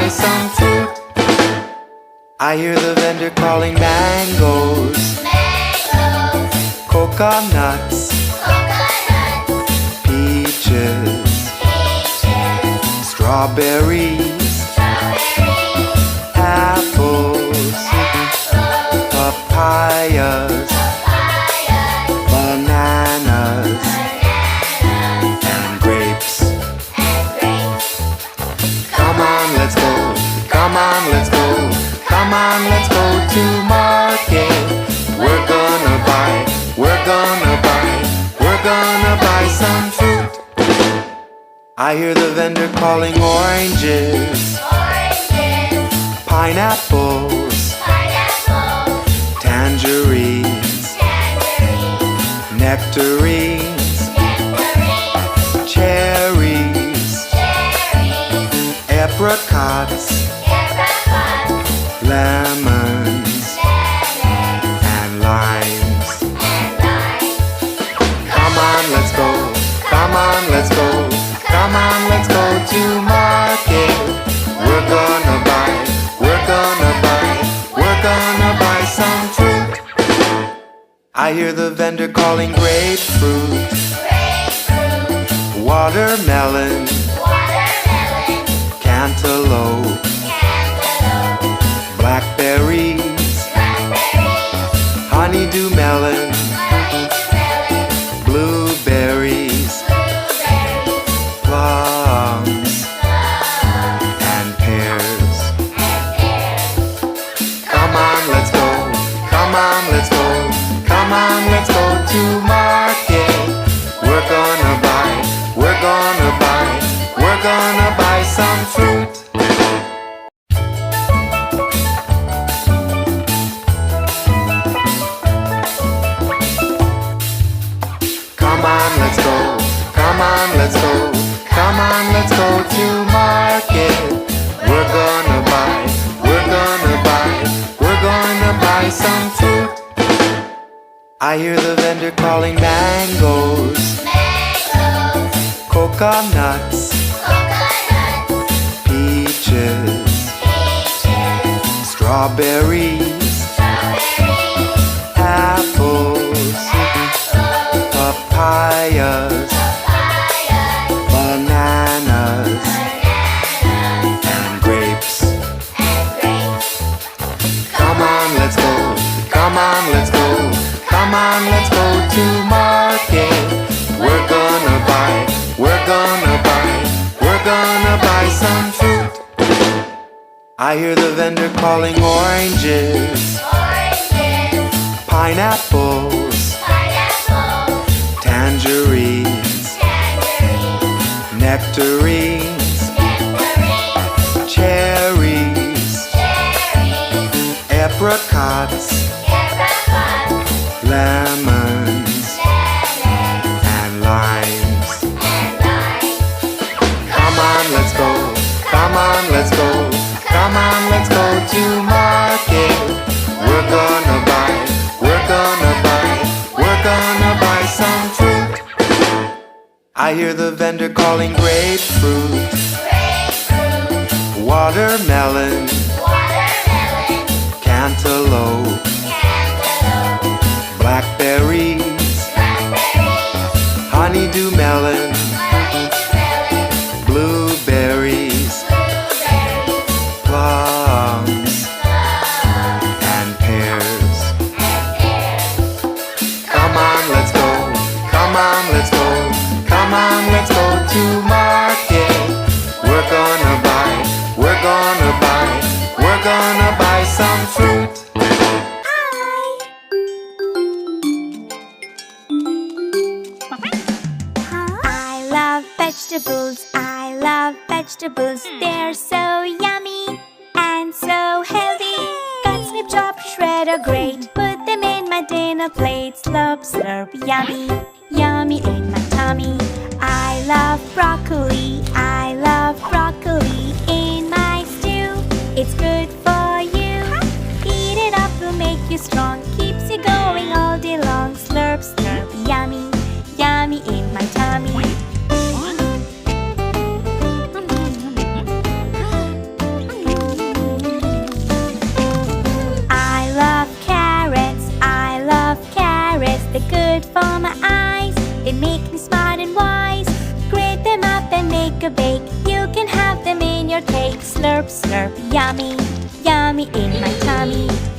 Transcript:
some fruit. I hear the vendor calling mangoes, coconuts, peaches, strawberries, apples, papayas, bananas, and grapes. Come on, let's go. Come on, let's go. Come on, let's go to market. We're gonna buy some fruit. I hear the vendor calling oranges, pineapples, tangerines, nectarines, cherries, apricots, lemons, and limes. Come on, let's go. Come on, let's go. Come on, let's go to market. We're gonna buy some fruit. I hear the vendor calling grapefruit, watermelon, cantaloupe, blackberries, honeydew melon, blueberries, plums, and pears. Come on, let's go. Come on, let's go. Come on, let's go to market. We're gonna buy some fruit. Come on, let's go. Come on, let's go. Come on, let's go to market. We're gonna buy some fruit. I hear the vendor calling mangoes, coconuts, peaches, strawberries, apples, papayas, bananas, and grapes. Come on, let's go. Come on, let's go. Come on, let's go to market. We're gonna buy some fruit. I hear the vendor calling oranges, pineapples, tangerines, nectarines, cherries, apricots, lemons, and limes. Come on, let's go. Come on, let's go. Come on, let's go to market. We're gonna buy some fruit. I hear the vendor calling grapefruit, watermelon, cantaloupe, blackberries, honeydew melon, blueberries, plums, and pears. Come on, let's go. Come on, let's go. Come on, let's go to market. We're gonna buy some fruit. I love vegetables, they're so yummy and so healthy. Cut, snip, chop, shred or grate, put them in my dinner plate. Slurp, slurp, yummy, yummy in my tummy. I love broccoli in my stew. It's good for you, eat it up, will make you strong. Keeps you going all day long. Slurp, slurp, yummy, yummy in my tummy. Slurp, slurp, yummy, yummy in my tummy.